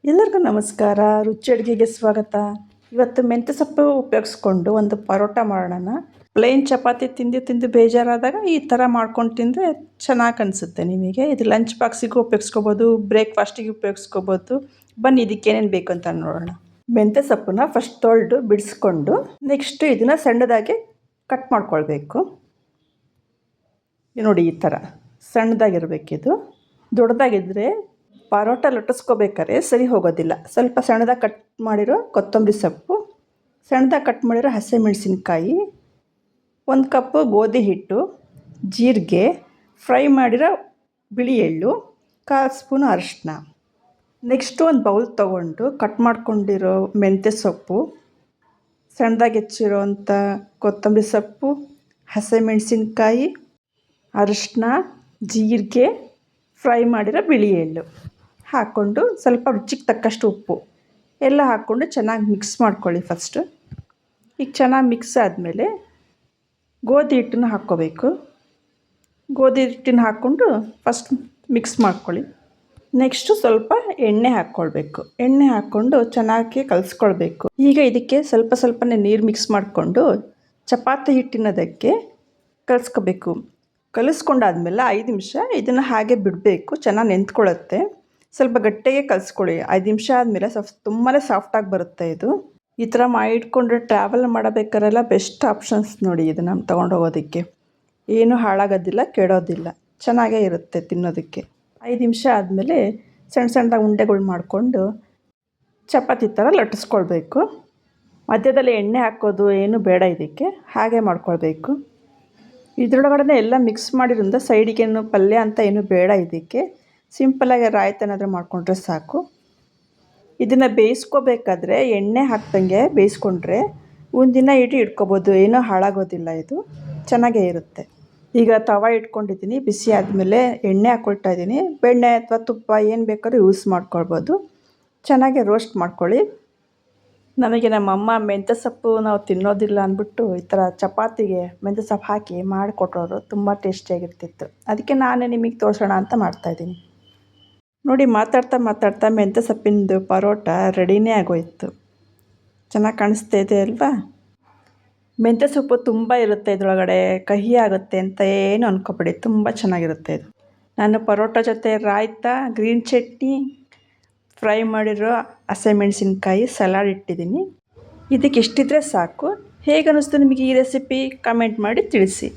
ಎಲ್ಲರಿಗೂ ನಮಸ್ಕಾರ. ರುಚಿ ಅಡುಗೆಗೆ ಸ್ವಾಗತ. ಇವತ್ತು ಮೆಂತ್ಯ ಸೊಪ್ಪು ಉಪಯೋಗಿಸ್ಕೊಂಡು ಒಂದು ಪರೋಟ ಮಾಡೋಣ. ಪ್ಲೇನ್ ಚಪಾತಿ ತಿಂದು ಬೇಜಾರಾದಾಗ ಈ ಥರ ಮಾಡ್ಕೊಂಡು ತಿಂದರೆ ಚೆನ್ನಾಗಿ ಅನಿಸುತ್ತೆ ನಿಮಗೆ. ಇದು ಲಂಚ್ ಬಾಕ್ಸಿಗೂ ಉಪಯೋಗಿಸ್ಕೋಬೋದು, ಬ್ರೇಕ್ಫಾಸ್ಟಿಗೆ ಉಪಯೋಗಿಸ್ಕೋಬೋದು. ಬನ್ನಿ ಇದಕ್ಕೇನೇನು ಬೇಕು ಅಂತ ನೋಡೋಣ. ಮೆಂತ್ಯ ಸೊಪ್ಪನ್ನ ಫಸ್ಟ್ ತೊಳೆದು ಬಿಡಿಸ್ಕೊಂಡು ನೆಕ್ಸ್ಟ್ ಇದನ್ನು ಸಣ್ಣದಾಗಿ ಕಟ್ ಮಾಡ್ಕೊಳ್ಬೇಕು. ನೋಡಿ ಈ ಥರ ಸಣ್ಣದಾಗಿರಬೇಕಿದು. ದೊಡ್ಡದಾಗಿದ್ದರೆ ಪರೋಟ ಲಟ್ಟಿಸ್ಕೋಬೇಕಾದ್ರೆ ಸರಿ ಹೋಗೋದಿಲ್ಲ. ಸ್ವಲ್ಪ ಸಣ್ಣದಾಗಿ ಕಟ್ ಮಾಡಿರೋ ಕೊತ್ತಂಬರಿ ಸೊಪ್ಪು, ಸಣ್ಣದಾಗಿ ಕಟ್ ಮಾಡಿರೋ ಹಸಿಮೆಣಸಿನ್ಕಾಯಿ, 1 ಕಪ್ಪು ಗೋಧಿ ಹಿಟ್ಟು, ಜೀರಿಗೆ, ಫ್ರೈ ಮಾಡಿರೋ ಬಿಳಿ ಎಳ್ಳು, 1/4 ಸ್ಪೂನು ಅರಿಶಿನ. ನೆಕ್ಸ್ಟು ಒಂದು ಬೌಲ್ ತೊಗೊಂಡು ಕಟ್ ಮಾಡ್ಕೊಂಡಿರೋ ಮೆಂತ್ಯ ಸೊಪ್ಪು, ಸಣ್ಣದಾಗಿ ಹೆಚ್ಚಿರೋವಂಥ ಕೊತ್ತಂಬರಿ ಸೊಪ್ಪು, ಹಸಿಮೆಣಸಿನ್ಕಾಯಿ, ಅರಿಶಿನ, ಜೀರಿಗೆ, ಫ್ರೈ ಮಾಡಿರೋ ಬಿಳಿ ಎಳ್ಳು ಹಾಕ್ಕೊಂಡು ಸ್ವಲ್ಪ ರುಚಿಗೆ ತಕ್ಕಷ್ಟು ಉಪ್ಪು ಎಲ್ಲ ಹಾಕ್ಕೊಂಡು ಚೆನ್ನಾಗಿ ಮಿಕ್ಸ್ ಮಾಡ್ಕೊಳ್ಳಿ ಫಸ್ಟು. ಈಗ ಚೆನ್ನಾಗಿ ಮಿಕ್ಸ್ ಆದಮೇಲೆ ಗೋಧಿ ಹಿಟ್ಟನ್ನು ಹಾಕ್ಕೋಬೇಕು. ಗೋಧಿ ಹಿಟ್ಟನ್ನು ಹಾಕ್ಕೊಂಡು ಫಸ್ಟ್ ಮಿಕ್ಸ್ ಮಾಡ್ಕೊಳ್ಳಿ. ನೆಕ್ಸ್ಟು ಸ್ವಲ್ಪ ಎಣ್ಣೆ ಹಾಕ್ಕೊಳ್ಬೇಕು. ಎಣ್ಣೆ ಹಾಕ್ಕೊಂಡು ಚೆನ್ನಾಗಿ ಕಲಿಸ್ಕೊಳ್ಬೇಕು. ಈಗ ಇದಕ್ಕೆ ಸ್ವಲ್ಪನೇ ನೀರು ಮಿಕ್ಸ್ ಮಾಡಿಕೊಂಡು ಚಪಾತಿ ಹಿಟ್ಟಿನದಕ್ಕೆ ಕಲಿಸ್ಕೋಬೇಕು. ಕಲಿಸ್ಕೊಂಡಾದ್ಮೇಲೆ 5 ನಿಮಿಷ ಇದನ್ನು ಹಾಗೆ ಬಿಡಬೇಕು. ಚೆನ್ನಾಗಿ ನೆಂತ್ಕೊಳ್ಳುತ್ತೆ. ಸ್ವಲ್ಪ ಗಟ್ಟಿಗೆ ಕಲಿಸ್ಕೊಳ್ಳಿ. 5 ನಿಮಿಷ ಆದಮೇಲೆ ತುಂಬಾ ಸಾಫ್ಟಾಗಿ ಬರುತ್ತೆ ಇದು. ಈ ಥರ ಮಾಡಿಟ್ಕೊಂಡ್ರೆ ಟ್ರಾವೆಲ್ ಮಾಡಬೇಕಾರೆಲ್ಲ ಬೆಸ್ಟ್ ಆಪ್ಷನ್ಸ್ ನೋಡಿ. ಇದನ್ನು ತೊಗೊಂಡೋಗೋದಕ್ಕೆ ಏನೂ ಹಾಳಾಗೋದಿಲ್ಲ, ಕೆಡೋದಿಲ್ಲ, ಚೆನ್ನಾಗೇ ಇರುತ್ತೆ ತಿನ್ನೋದಕ್ಕೆ. 5 ನಿಮಿಷ ಆದಮೇಲೆ ಸಣ್ಣದಾಗಿ ಉಂಡೆಗಳು ಮಾಡಿಕೊಂಡು ಚಪಾತಿ ಥರ ಲಟ್ಟಿಸ್ಕೊಳ್ಬೇಕು. ಮಧ್ಯದಲ್ಲಿ ಎಣ್ಣೆ ಹಾಕೋದು ಏನು ಬೇಡ, ಇದಕ್ಕೆ ಹಾಗೆ ಮಾಡ್ಕೊಳ್ಬೇಕು. ಇದರೊಳಗಡೆ ಎಲ್ಲ ಮಿಕ್ಸ್ ಮಾಡಿರೋದ್ರಿಂದ ಸೈಡಿಗೇನು ಪಲ್ಯ ಅಂತ ಏನು ಬೇಡ. ಇದಕ್ಕೆ ಸಿಂಪಲಾಗಿ ರಾಯ್ತ ಏನಾದರೂ ಮಾಡಿಕೊಂಡ್ರೆ ಸಾಕು. ಇದನ್ನು ಬೇಯಿಸ್ಕೋಬೇಕಾದ್ರೆ ಎಣ್ಣೆ ಹಾಕ್ದಂಗೆ ಬೇಯಿಸ್ಕೊಂಡ್ರೆ ಒಂದಿನ ಇಟ್ಕೋಬೋದು, ಏನೂ ಹಾಳಾಗೋದಿಲ್ಲ. ಇದು ಚೆನ್ನಾಗೇ ಇರುತ್ತೆ. ಈಗ ತವ ಇಟ್ಕೊಂಡಿದ್ದೀನಿ, ಬಿಸಿ ಆದಮೇಲೆ ಎಣ್ಣೆ ಹಾಕ್ಕೊಳ್ತಾ ಇದ್ದೀನಿ. ಬೆಣ್ಣೆ ಅಥವಾ ತುಪ್ಪ ಏನು ಬೇಕಾದ್ರೂ ಯೂಸ್ ಮಾಡ್ಕೊಳ್ಬೋದು. ಚೆನ್ನಾಗಿ ರೋಸ್ಟ್ ಮಾಡ್ಕೊಳ್ಳಿ. ನಮಗೆ ನಮ್ಮಮ್ಮ ಮೆಂತ್ಯ ಸೊಪ್ಪು ನಾವು ತಿನ್ನೋದಿಲ್ಲ ಅಂದ್ಬಿಟ್ಟು ಈ ಥರ ಚಪಾತಿಗೆ ಮೆಂತ್ಯ ಸೊಪ್ಪು ಹಾಕಿ ಮಾಡಿಕೊಟ್ಟೋರು. ತುಂಬ ಟೇಸ್ಟಿಯಾಗಿರ್ತಿತ್ತು. ಅದಕ್ಕೆ ನಾನೇ ನಿಮಗೆ ತೋರಿಸೋಣ ಅಂತ ಮಾಡ್ತಾಯಿದ್ದೀನಿ. ನೋಡಿ, ಮಾತಾಡ್ತಾ ಮೆಂತ್ಯ ಸೊಪ್ಪಿಂದು ಪರೋಟ ರೆಡಿನೇ ಆಗೋಯಿತು. ಚೆನ್ನಾಗಿ ಕಾಣಿಸ್ತಾ ಇದೆ ಅಲ್ವಾ? ಮೆಂತ್ಯ ಸೊಪ್ಪು ತುಂಬ ಇರುತ್ತೆ ಇದರೊಳಗಡೆ, ಕಹಿ ಆಗುತ್ತೆ ಅಂತ ಏನು ಅಂದ್ಕೊಬೇಡಿ, ತುಂಬ ಚೆನ್ನಾಗಿರುತ್ತೆ ಇದು. ನಾನು ಪರೋಟ ಜೊತೆ ರಾಯ್ತ, ಗ್ರೀನ್ ಚಟ್ನಿ, ಫ್ರೈ ಮಾಡಿರೋ ಹಸಿಮೆಣಸಿನ್ಕಾಯಿ, ಸಲಾಡ್ ಇಟ್ಟಿದ್ದೀನಿ. ಇದಕ್ಕೆ ಇಷ್ಟಿದ್ರೆ ಸಾಕು. ಹೇಗೆ ಅನ್ನಿಸ್ತು ನಿಮಗೆ ಈ ರೆಸಿಪಿ? ಕಮೆಂಟ್ ಮಾಡಿ ತಿಳಿಸಿ.